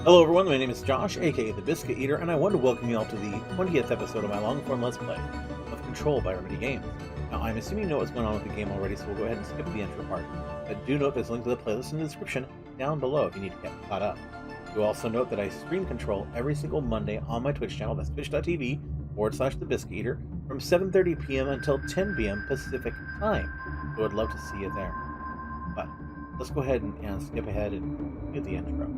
Hello everyone, my name is Josh, aka the Biscuit Eater, and I want to welcome you all to the 20th episode of my long-form Let's Play of Control by Remedy Games. Now, I'm assuming you know what's going on with the game already, so we'll go ahead and skip the intro part. But do note there's a link to the playlist in the description down below if you need to get caught up. Do also note that I stream Control every single Monday on my Twitch channel, that's twitch.tv/the Biscuit Eater, from 7:30 p.m. until 10 p.m. Pacific Time. So I'd love to see you there. But let's go ahead and skip ahead and do the intro.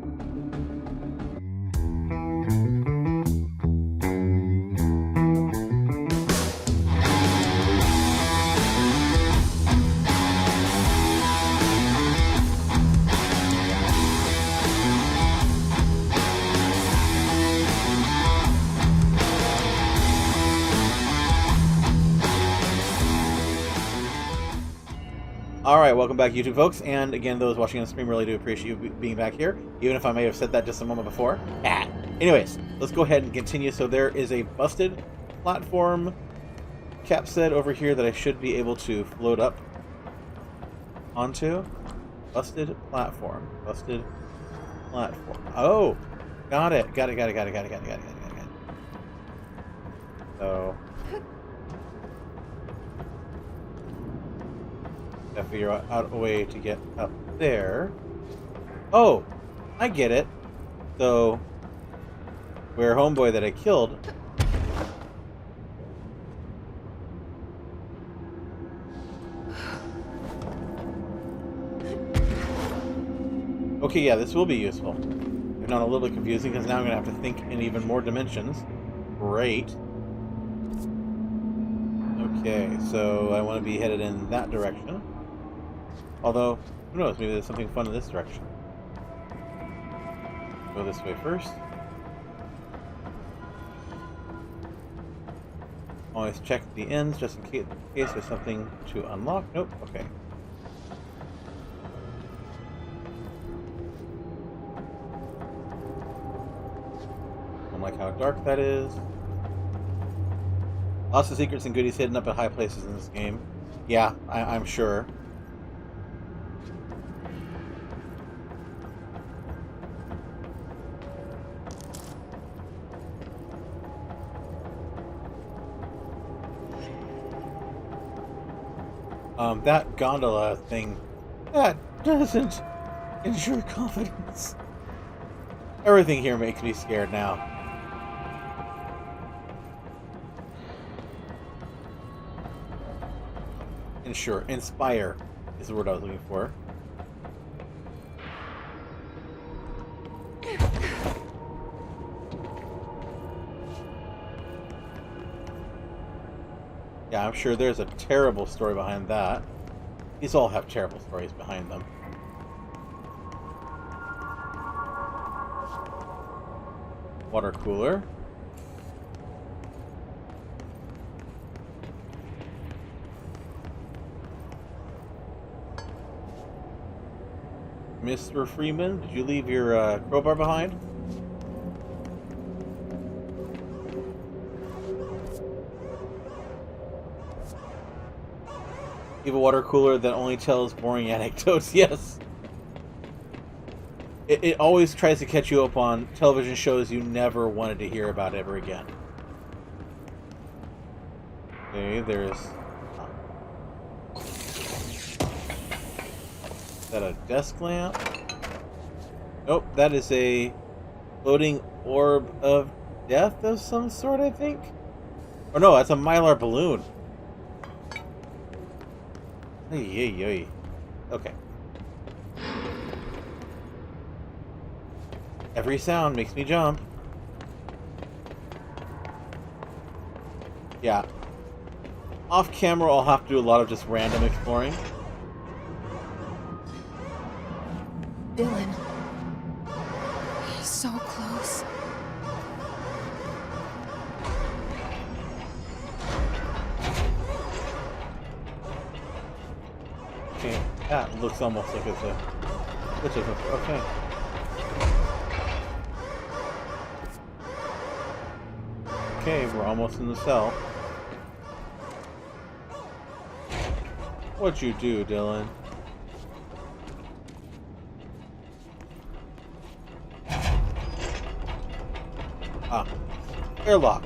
Alright, welcome back YouTube folks, and again, those watching on stream, really do appreciate you being back here, even if I may have said that just a moment before. Anyways, let's go ahead and continue. So there is a busted platform capset over here that I should be able to float up onto. Busted platform. Oh! Got it. So... gotta figure out a way to get up there. Oh! I get it. So... where homeboy that I killed... Okay, yeah, this will be useful. If not a little bit confusing, because now I'm going to have to think in even more dimensions. Great. Okay, so I want to be headed in that direction. Although, who knows, maybe there's something fun in this direction. Go this way first. Always check the ends just in case there's something to unlock. Nope, okay. Don't like how dark that is. Lots of secrets and goodies hidden up at high places in this game. Yeah, I'm sure. That gondola thing, that doesn't ensure confidence. Everything here makes me scared now. Inspire is the word I was looking for. Yeah, I'm sure there's a terrible story behind that. These all have terrible stories behind them. Water cooler. Mr. Freeman, did you leave your crowbar behind? You have a water cooler that only tells boring anecdotes. Yes. It always tries to catch you up on television shows you never wanted to hear about ever again. Okay, there's... Is that a desk lamp? Nope, that is a floating orb of death of some sort, I think? Or no, that's a Mylar balloon. Hey. Okay. Every sound makes me jump. Yeah. Off camera, I'll have to do a lot of just random exploring. Dylan. He's so close. Okay, that looks almost like it's a... Okay. Okay, we're almost in the cell. What'd you do, Dylan? Ah, airlock.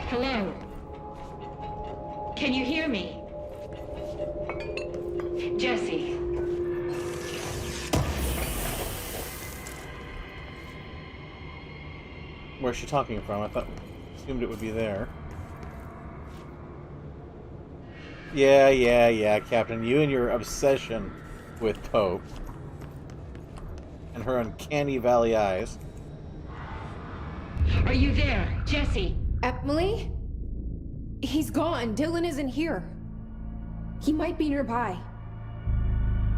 Hello? Can you hear me? Jesse. Where's she talking from? Assumed it would be there. Yeah, Captain. You and your obsession with Pope. And her uncanny valley eyes. Are you there, Jesse? Emily? He's gone. Dylan isn't here. He might be nearby.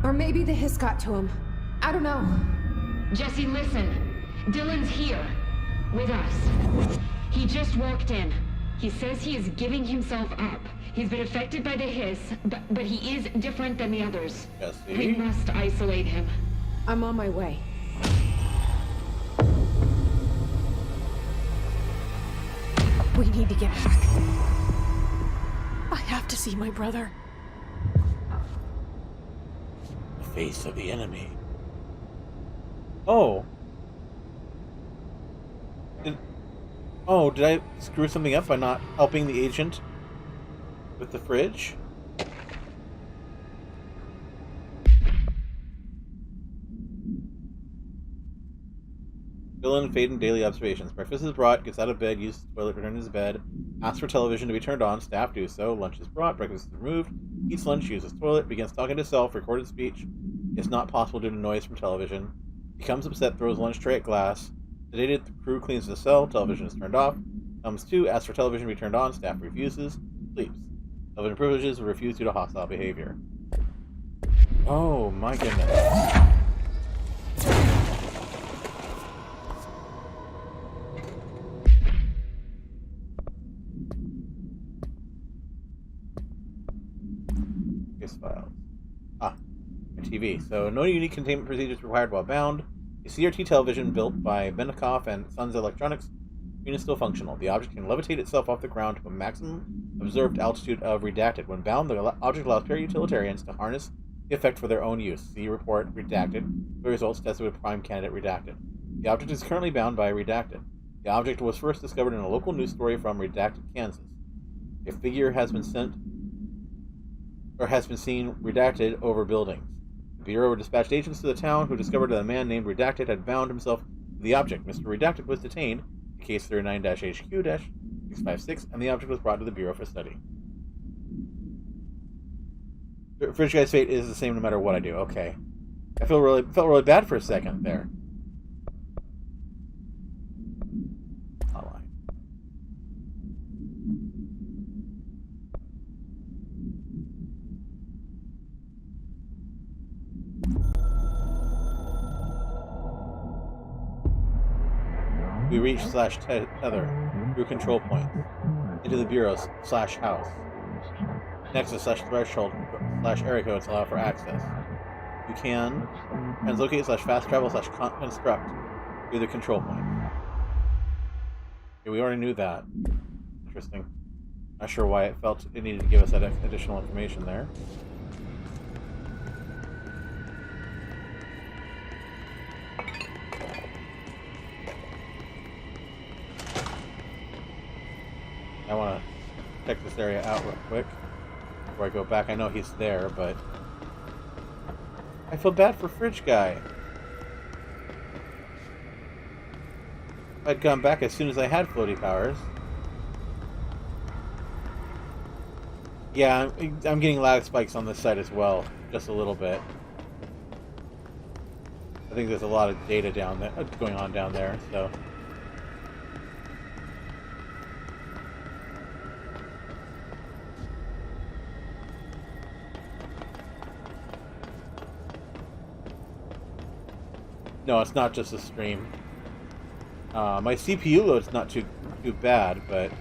Or maybe the hiss got to him. I don't know. Jesse, listen. Dylan's here. With us. He just walked in. He says he is giving himself up. He's been affected by the hiss, but he is different than the others. Jesse? We must isolate him. I'm on my way. We need to get back. I have to see my brother. The face of the enemy. Oh. Did I screw something up by not helping the agent with the fridge? Dylan, Faden, daily observations. Breakfast is brought, gets out of bed, uses the toilet, returns to his bed, asks for television to be turned on, staff do so, lunch is brought, breakfast is removed, eats lunch, uses toilet, begins talking to self, recorded speech, is not possible due to noise from television, becomes upset, throws lunch tray at glass, sedated, the crew cleans the cell, television is turned off, comes to, asks for television to be turned on, staff refuses, sleeps. Television privileges were refused due to hostile behavior. Oh my goodness. Files. My TV. So, no unique containment procedures required while bound. A CRT television built by Benikoff and Sons Electronics is still functional. The object can levitate itself off the ground to a maximum observed altitude of redacted. When bound, the object allows para-utilitarians to harness the effect for their own use. See report redacted. The results tested with prime candidate redacted. The object is currently bound by redacted. The object was first discovered in a local news story from redacted Kansas. A figure has been seen redacted over buildings. The Bureau dispatched agents to the town who discovered that a man named Redacted had bound himself to the object. Mr. Redacted was detained, case 39-HQ-656, and the object was brought to the Bureau for study. Fridge Guy's fate is the same no matter what I do. Okay. I felt really bad for a second there. We reach /tether through control point into the Bureau /house. Nexus /threshold /area codes allow for access. You can translocate /fast travel /construct through the control point. Okay, we already knew that. Interesting. Not sure why it felt it needed to give us that additional information there. I want to check this area out real quick before I go back. I know he's there, but I feel bad for Fridge Guy. I'd gone back as soon as I had floaty powers. Yeah, I'm getting lag spikes on this side as well, just a little bit. I think there's a lot of data down there going on down there, so. No, it's not just a stream. My CPU load's not too bad, but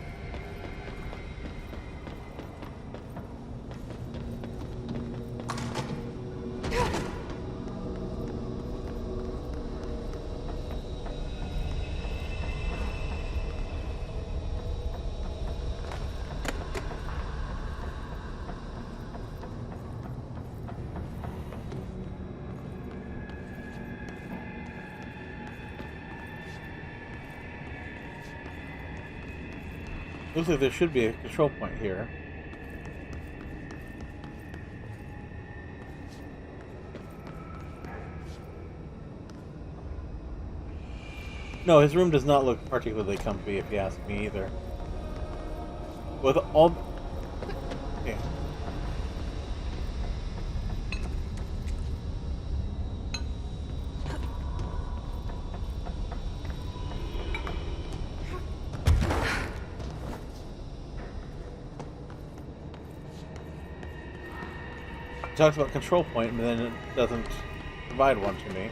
Looks like there should be a control point here. No, his room does not look particularly comfy, if you ask me, either. With all... Okay. It talks about control point, but then it doesn't provide one to me.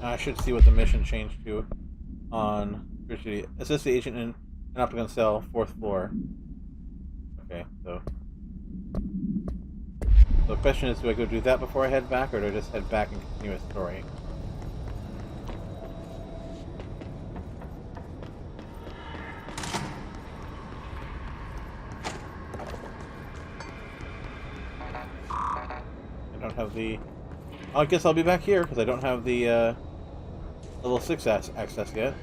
I should see what the mission changed to on Biscuit. Assist the agent in an optical cell, 4th floor. Okay, so the question is, do I go do that before I head back, or do I just head back and continue a story? I don't have the... I guess I'll be back here, because I don't have the level 6 access yet.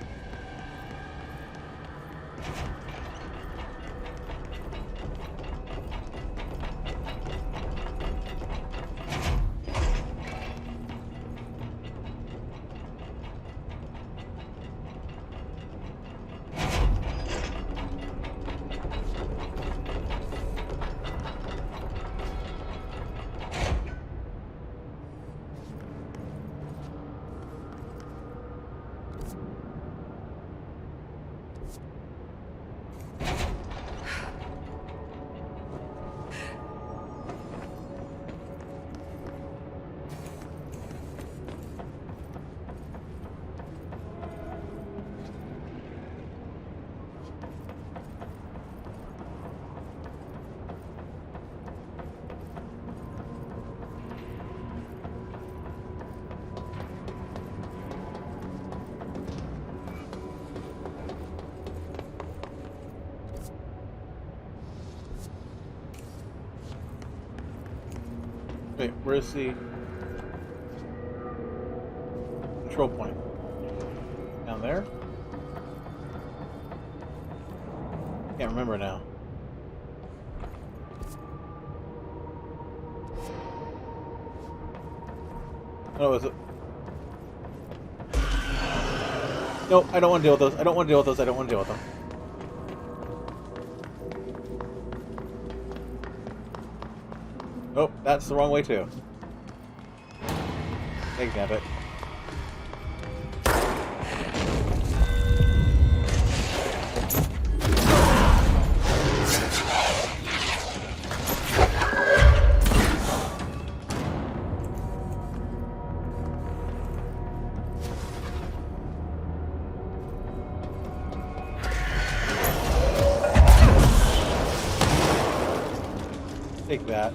Wait, where's the control point? Down there? Can't remember now. Oh, is it? No, I don't want to deal with those. I don't want to deal with those. I don't want to deal with them. Oh, that's the wrong way too. Snap it. Take that.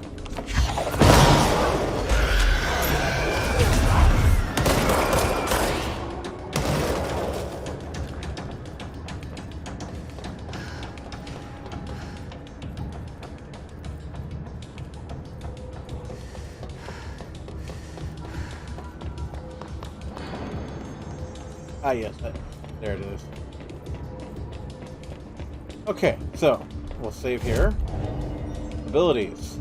Ah, yes, there it is. Okay, so we'll save here. Abilities.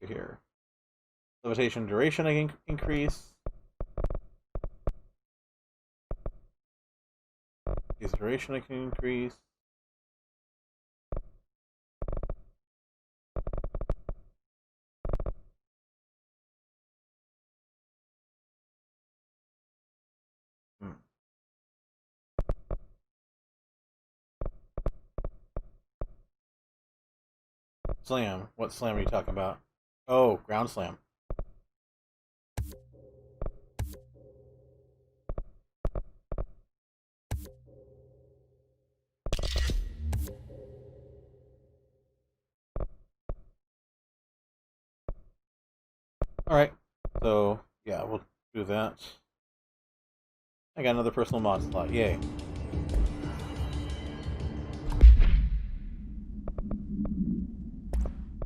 Here. Levitation duration I can increase. Use duration I can increase. Slam. What slam are you talking about? Oh, ground slam. Alright. So, yeah, we'll do that. I got another personal mod slot. Yay.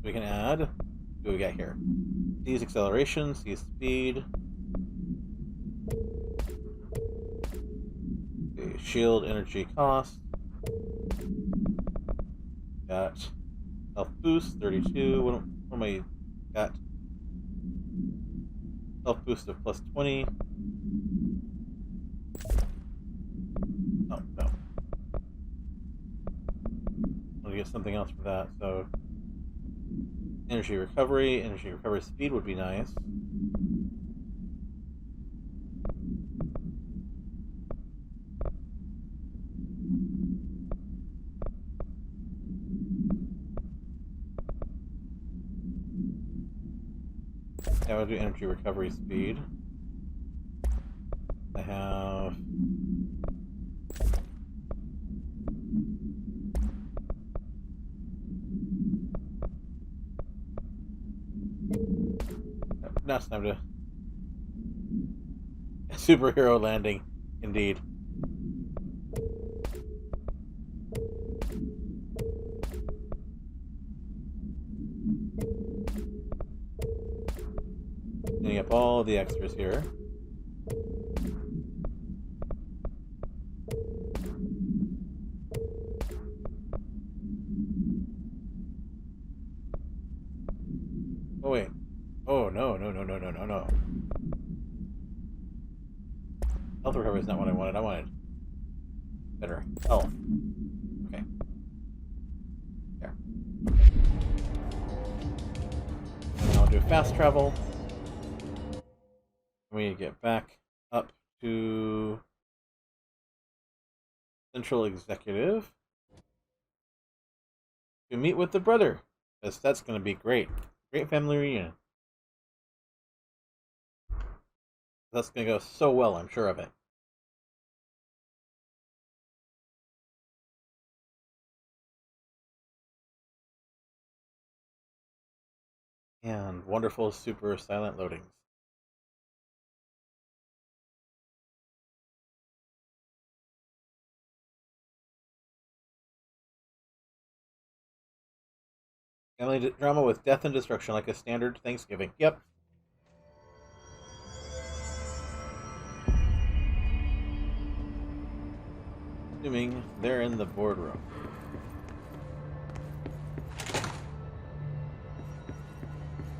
We can add. What do we got here? C's acceleration, C's speed. Okay, shield energy cost. Got health boost 32. What am I got? Health boost of plus 20. Oh no. I want to get something else for that, so energy recovery speed would be nice. Yeah, we'll do energy recovery speed. I have now it's time to superhero landing, indeed. Cleaning up all the extras here. Oh wait. Oh no. Health recovery is not what I wanted. I wanted better health. Okay. There. And I'll do fast travel. We need to get back up to Central Executive to meet with the brother, because that's going to be great. Great family reunion. That's going to go so well, I'm sure of it. And wonderful super silent loadings. Family drama with death and destruction, like a standard Thanksgiving. Yep. Assuming they're in the boardroom.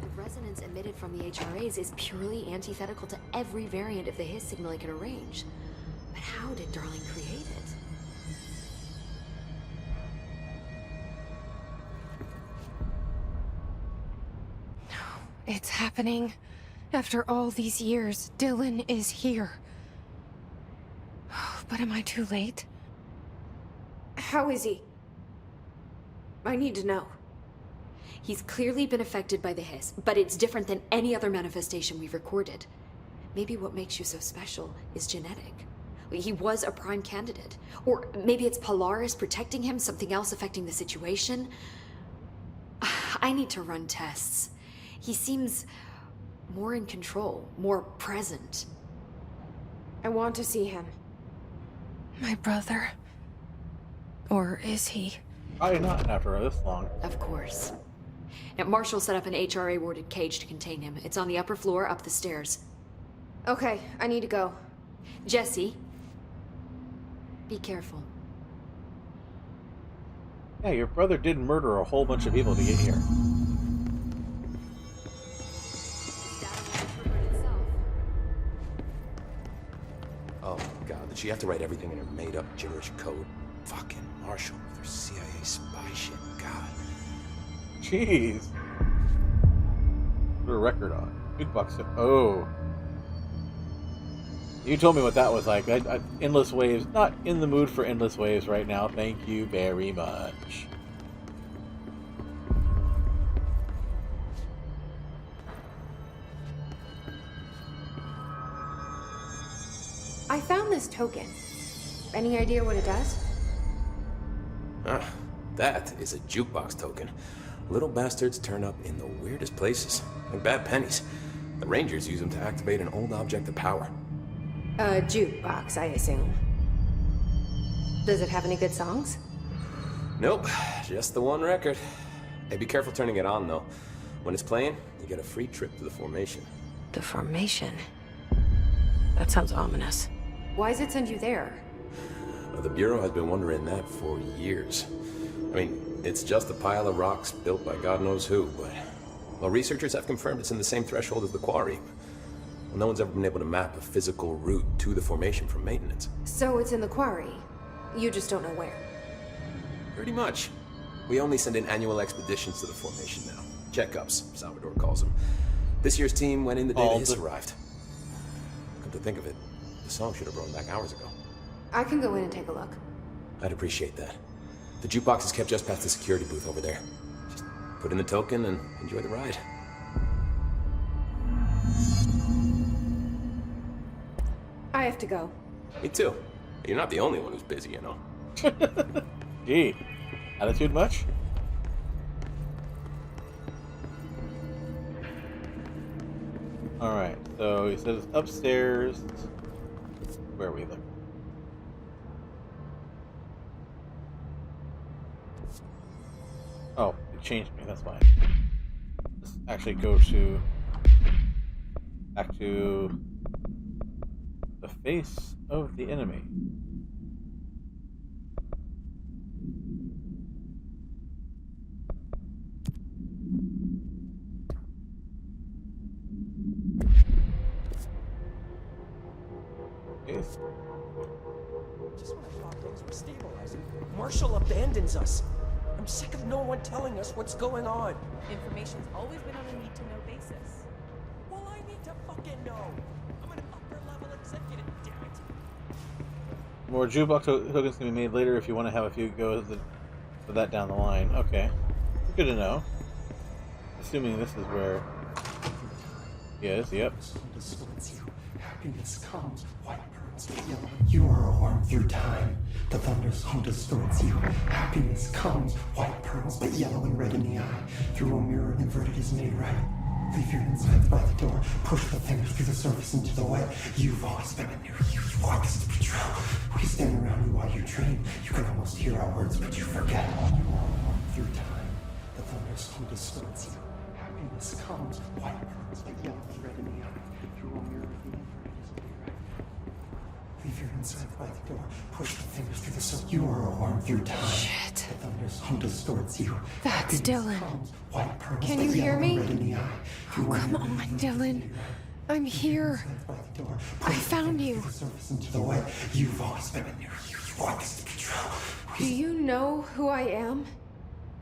The resonance emitted from the HRAs is purely antithetical to every variant of the Hiss signal I can arrange. But how did Darling create it? It's happening. After all these years, Dylan is here. But am I too late? How is he? I need to know. He's clearly been affected by the Hiss, but it's different than any other manifestation we've recorded. Maybe what makes you so special is genetic. He was a prime candidate. Or maybe it's Polaris protecting him, something else affecting the situation. I need to run tests. He seems more in control, more present. I want to see him. My brother. Or is he? Probably not after this long. Of course. Now, Marshall set up an HRA-warded cage to contain him. It's on the upper floor, up the stairs. Okay, I need to go. Jesse, be careful. Yeah, your brother did murder a whole bunch of people to get here. Oh, God, did she have to write everything in her made-up gibberish code? Fucking Marshall with her CIA spy shit, God. Jeez. Put a record on. Jukebox. Oh. You told me what that was like. Endless Waves. Not in the mood for Endless Waves right now. Thank you very much. I found this token. Any idea what it does? Ah, that is a jukebox token. Little bastards turn up in the weirdest places, like bad pennies. The Rangers use them to activate an old object of power. A jukebox, I assume. Does it have any good songs? Nope, just the one record. Hey, be careful turning it on, though. When it's playing, you get a free trip to the formation. The formation? That sounds ominous. Why does it send you there? The Bureau has been wondering that for years. I mean, it's just a pile of rocks built by God knows who, but... Well, researchers have confirmed it's in the same threshold as the quarry. Well, no one's ever been able to map a physical route to the formation from maintenance. So it's in the quarry. You just don't know where. Pretty much. We only send in annual expeditions to the formation now. Checkups, Salvador calls them. This year's team went in the day the hiss arrived. Come to think of it, the song should have run back hours ago. I can go in and take a look. I'd appreciate that. The jukebox is kept just past the security booth over there. Just put in the token and enjoy the ride. I have to go. Me too. You're not the only one who's busy, you know. Gee, attitude much? Alright, so he says upstairs. Where are we looking? Oh, it changed me, that's why. Let's actually go to... back to... the face of the enemy. Just when I thought things were stabilizing, Marshall abandons us. I'm sick of no one telling us what's going on. Information's always been on a need-to-know basis. Well, I need to fucking know. I'm an upper-level executive, damn it. More jukebox tokens can be made later if you want to have a few goes for that down the line. Okay. Good to know. Assuming this is where he is, yep. Happiness comes, white pearls with yellow. You are a worm through time. The thunderstorm distorts you. Happiness comes, white pearls, but yellow and red in the eye. Through a mirror, inverted is made right. Leave your insides by the door. Push the fingers through the surface into the wet. You've always been a new you. You want this to be true. We stand around you while you dream. You can almost hear our words, but you forget. You are a worm through time. The thunderstorm distorts you. Happiness comes, white pearls, but yellow and red in the eye. Through a mirror, the inverted is made right. Leave your insides by the door. Push the fingers through the surface. You are a worm through time. Shit. The thunderstorm distorts you. That's Dylan. Comes, white pearls, Can but you hear yellow me? and red in the eye. Oh, Through a come mirror, on, the inverted is Dylan. made right. I'm here. I found you. Into the way. You've always been in there. You want this to be true. Do you know who I am?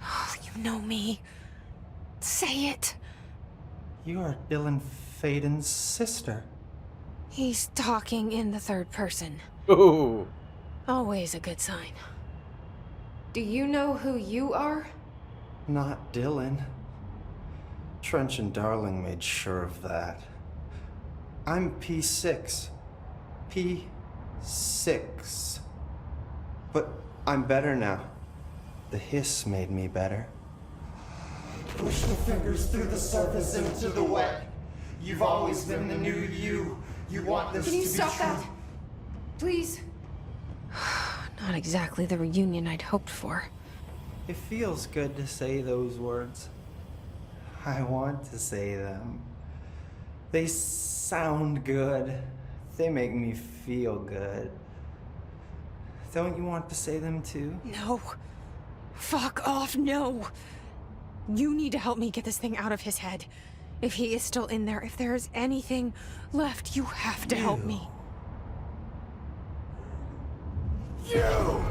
Oh, you know me. Say it. You are Dylan Faden's sister. He's talking in the third person. Ooh. Always a good sign. Do you know who you are? Not Dylan. Trench and Darling made sure of that. I'm P6. P6. But I'm better now. The hiss made me better. Push the fingers through the surface into the wet. You've always been the new you. You want this Can you to be stop true. that? Please? Not exactly the reunion I'd hoped for. It feels good to say those words. I want to say them. They sound good. They make me feel good. Don't you want to say them too? No. Fuck off, no. You need to help me get this thing out of his head. If he is still in there, if there is anything left, you have to help me. You!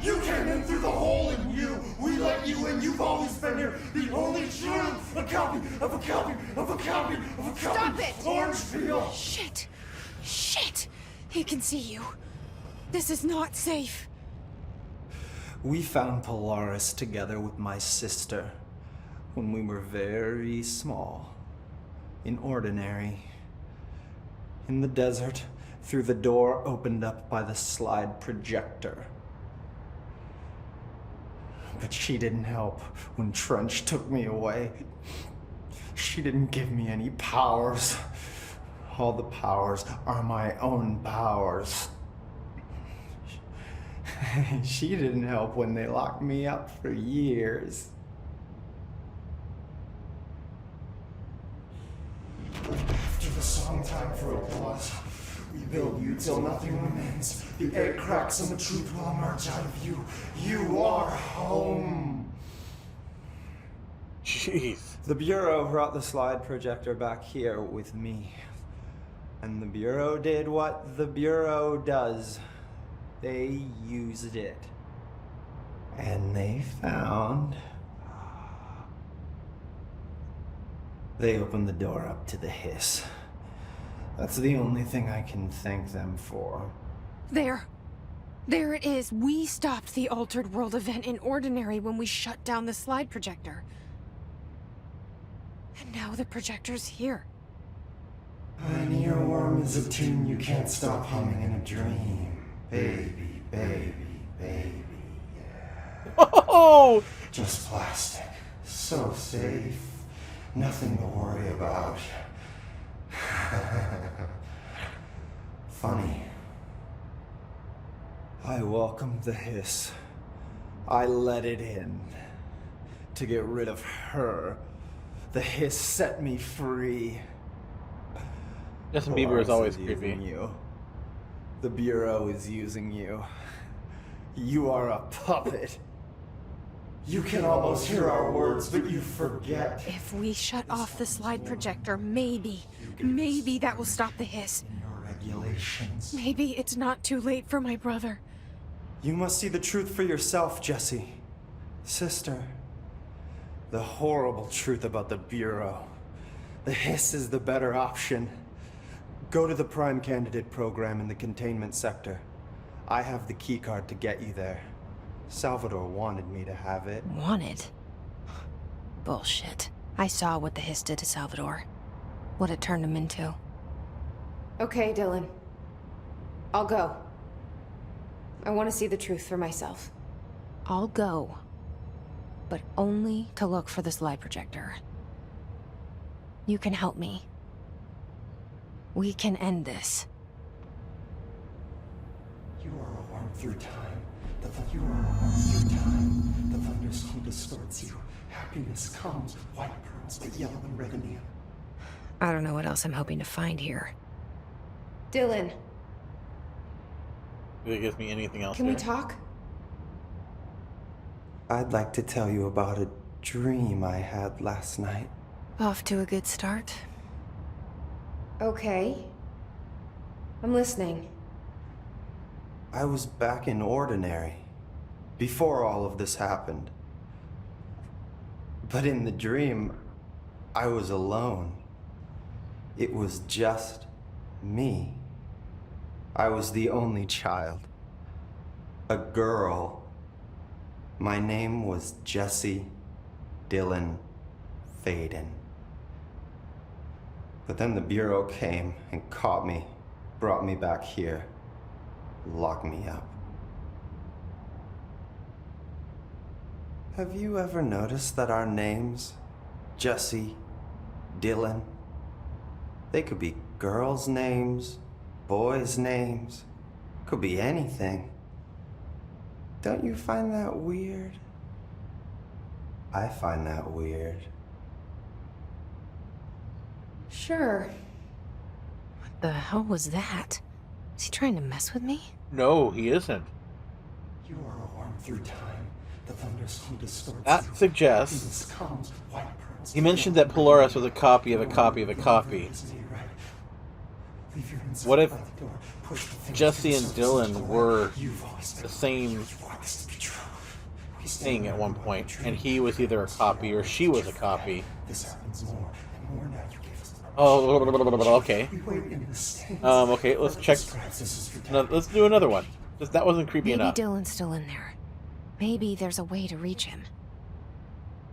You came in through the hole in you! We let you in, you've always been here! The only true! A copy of a copy of a copy of a copy! Stop it! Orange peel! Shit! Shit! He can see you. This is not safe. We found Polaris together with my sister when we were very small, in Ordinary, in the desert, through the door opened up by the slide projector. But she didn't help when Trench took me away. She didn't give me any powers. All the powers are my own powers. She didn't help when they locked me up for years. After the song time for applause, we build you till nothing remains. The egg cracks and the truth will emerge out of you. You are home. Jeez. The Bureau brought the slide projector back here with me. And the Bureau did what the Bureau does. They used it. And they found... They opened the door up to the hiss. That's the only thing I can thank them for. There. There it is. We stopped the Altered World event in Ordinary when we shut down the slide projector. And now the projector's here. An earworm is a tune you can't stop humming in a dream. Baby, baby, baby, yeah. Oh! Just plastic. So safe. Nothing to worry about. Funny. I welcomed the hiss. I let it in. To get rid of her. The hiss set me free. Justin Bieber is always Polaris creepy. using you. The Bureau is using you. You are a puppet. You can almost hear our words, but you forget. If we shut off the slide projector, maybe that will stop the hiss. Your regulations. Maybe it's not too late for my brother. You must see the truth for yourself, Jesse. Sister. The horrible truth about the Bureau. The hiss is the better option. Go to the Prime Candidate program in the containment sector. I have the keycard to get you there. Salvador wanted me to have it. Wanted? Bullshit. I saw what the hiss did to Salvador. What it turned him into. Okay, Dylan. I'll go. I want to see the truth for myself. I'll go. But only to look for the slide projector. You can help me. We can end this. You are a worm through time. You are a worm through time. The thunderstorm distorts you. Happiness comes, white pearls, but yellow and red in the other. I don't know what else I'm hoping to find here. Dylan, If it gives me anything else can we here. talk? I'd like to tell you about a dream I had last night. Off to a good start. Okay. I'm listening. I was back in Ordinary, before all of this happened. But in the dream, I was alone. It was just me. I was the only child. A girl. My name was Jesse Dylan Faden. But then the Bureau came and caught me, brought me back here, locked me up. Have you ever noticed that our names, Jesse, Dylan, they could be girls' names, boys' names, could be anything. Don't you find that weird? I find that weird. Sure. What the hell was that? Is he trying to mess with me? No, he isn't. You are a worm through time. The thunderstorm distorts That you. suggests Happiness comes, white pearls, he mentioned that Polaris was a copy of a copy of a copy. What if Jesse and Dylan were the same thing at one point, and he was either a copy or she was a copy? This happens more and more now. You gave us the Oh, okay. We wait in the stands. Okay, let's check. Perhaps this is your No, time. let's do another one. That wasn't creepy Maybe enough. Dylan's still in there. Maybe there's a way to reach him.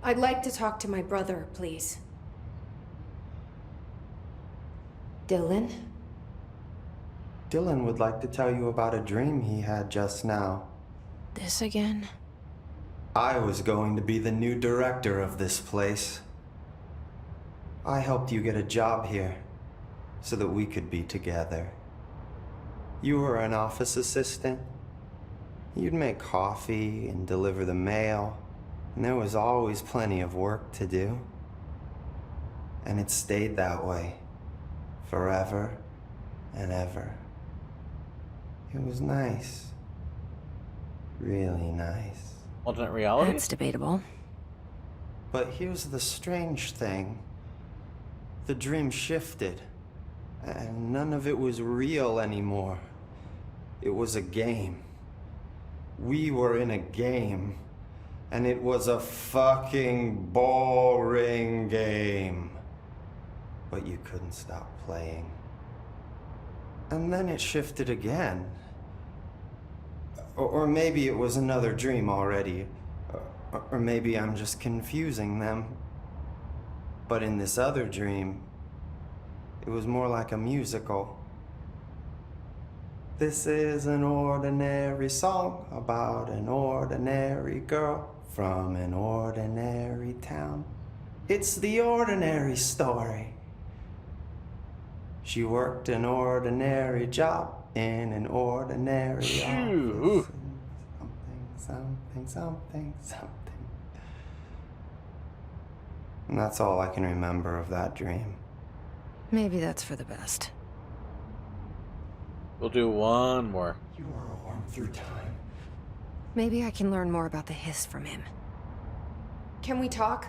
I'd like to talk to my brother, please. Dylan? Dylan would like to tell you about a dream he had just now. This again? I was going to be the new director of this place. I helped you get a job here. so that we could be together. You were an office assistant. You'd make coffee and deliver the mail, and there was always plenty of work to do. And it stayed that way, forever and ever. It was nice. Really nice. Alternate reality? That's debatable. But here's the strange thing. The dream shifted, and none of it was real anymore. It was a game. We were in a game, and it was a fucking boring game. But you couldn't stop playing. And then it shifted again. Or maybe it was another dream already. Or maybe I'm just confusing them. But in this other dream, it was more like a musical. This is an ordinary song about an ordinary girl from an ordinary town. It's the ordinary story. She worked an ordinary job in an ordinary office. Something. And that's all I can remember of that dream. Maybe that's for the best. We'll do one more. You are a worm through time. Maybe I can learn more about the hiss from him. Can we talk?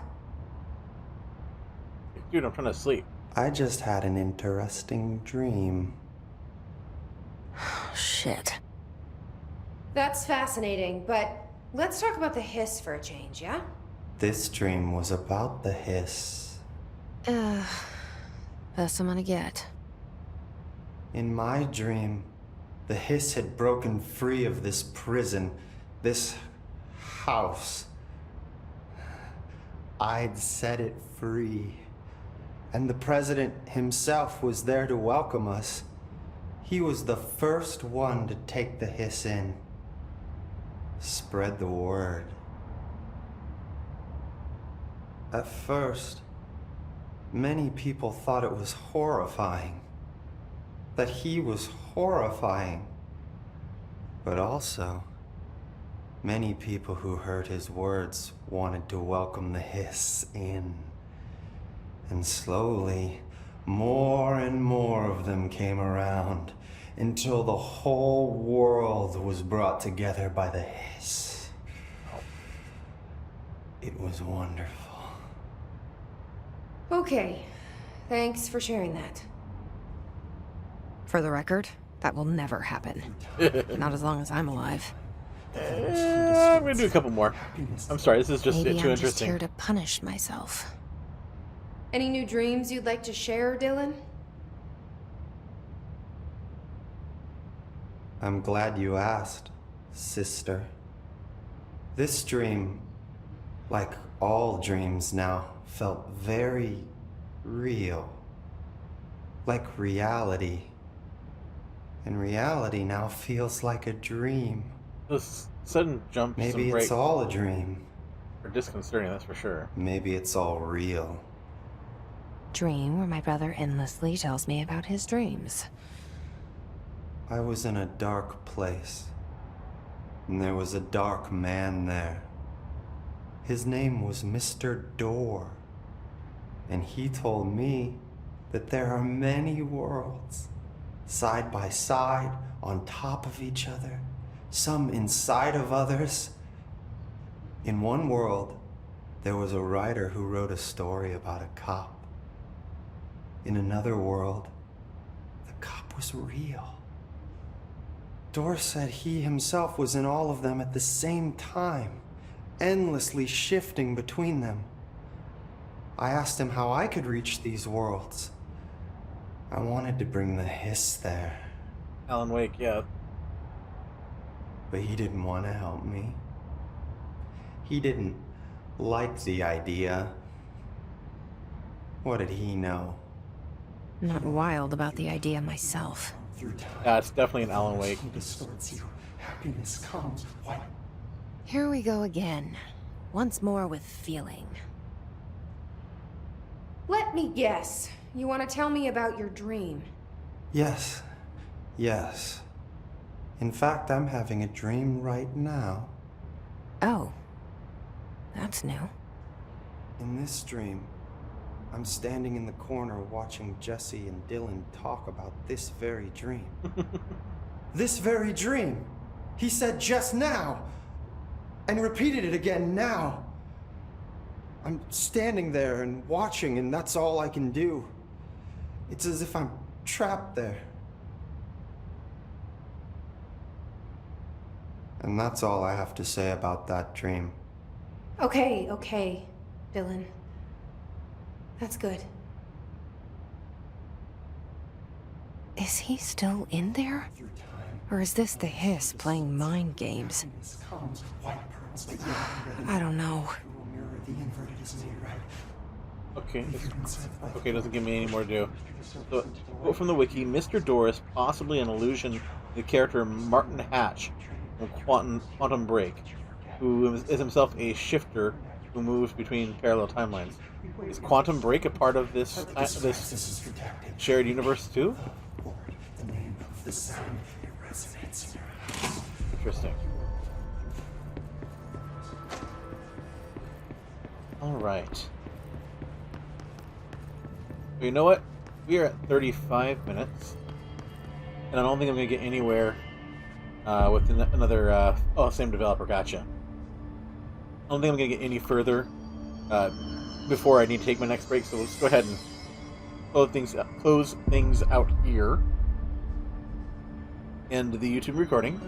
Dude, I'm trying to sleep. I just had an interesting dream. Shit. That's fascinating, but let's talk about the hiss for a change, yeah? This dream was about the hiss. Best I'm gonna get. In my dream, the hiss had broken free of this prison, this house. I'd set it free. And the president himself was there to welcome us. He was the first one to take the hiss in. Spread the word. At first, many people thought it was horrifying. That he was horrifying. But also, many people who heard his words wanted to welcome the hiss in. And slowly, more and more of them came around until the whole world was brought together by the hiss. It was wonderful. Okay, thanks for sharing that. For the record, that will never happen. Not as long as I'm alive. I'm gonna do a couple more. I'm sorry, this is just Maybe too I'm just interesting. here to punish myself. Any new dreams you'd like to share, Dylan? I'm glad you asked, sister. This dream, like all dreams now, felt very real. Like reality. And reality now feels like a dream. This sudden jump to some Maybe break it's all a dream. are disconcerting, that's for sure. Maybe it's all real. Dream where my brother endlessly tells me about his dreams. I was in a dark place, and there was a dark man there. His name was Mr. Door, and he told me that there are many worlds, side by side, on top of each other, some inside of others. In one world, there was a writer who wrote a story about a cop. In another world, the cop was real. Door said he himself was in all of them at the same time, endlessly shifting between them. I asked him how I could reach these worlds. I wanted to bring the hiss there, Alan Wake, yeah. but he didn't want to help me. He didn't like the idea. What did he know? I'm not wild about the idea myself. Through time, Yeah, it's definitely an Alan Wake. he distorts you. Happiness comes. What? Here we go again. Once more with feeling. Let me guess. You want to tell me about your dream? Yes. Yes. In fact, I'm having a dream right now. Oh. That's new. In this dream, I'm standing in the corner watching Jesse and Dylan talk about this very dream. This very dream! He said just now! And repeated it again now! I'm standing there and watching, and that's all I can do. It's as if I'm trapped there. And that's all I have to say about that dream. Okay, Dylan. That's good. Is he still in there? Or is this the hiss playing mind games? I don't know. Okay, okay, doesn't give me any more to do. So, quote from the wiki, Mr. Doris, possibly an allusion to the character Martin Hatch from Quantum Break, who is himself a shifter who moves between parallel timelines. Is Quantum Break a part of this shared universe too? Interesting. Alright. You know what? We are at 35 minutes. And I don't think I'm going to get anywhere with another... same developer, gotcha. I don't think I'm going to get any further before I need to take my next break, so let's go ahead and close things out here. End the YouTube recording.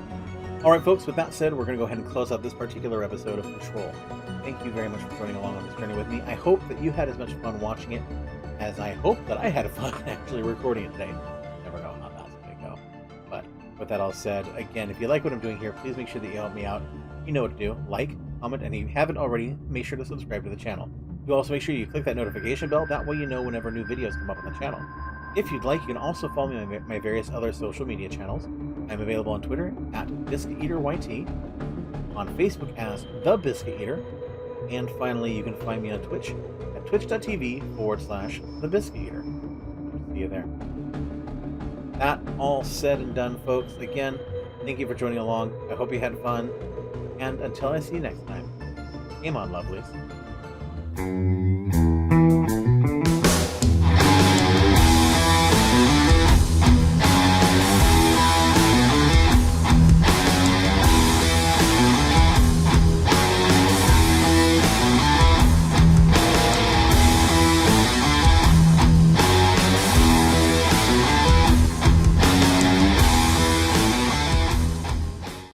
Alright folks, with that said, we're going to go ahead and close out this particular episode of Control. Thank you very much for joining along on this journey with me. I hope that you had as much fun watching it as I hope that I had fun actually recording it today. Never know how that's going to go. But with that all said, again, if you like what I'm doing here, please make sure that you help me out. You know what to do. Like, comment, and if you haven't already, make sure to subscribe to the channel. You also make sure you click that notification bell. That way you know whenever new videos come up on the channel. If you'd like, you can also follow me on my various other social media channels. I'm available on Twitter at BiscuitEaterYT, on Facebook as The Biscuit Eater, and finally you can find me on Twitch at twitch.tv/The Biscuit Eater. See you there. That all said and done, folks. Again, thank you for joining along. I hope you had fun. And until I see you next time, game on, lovelies.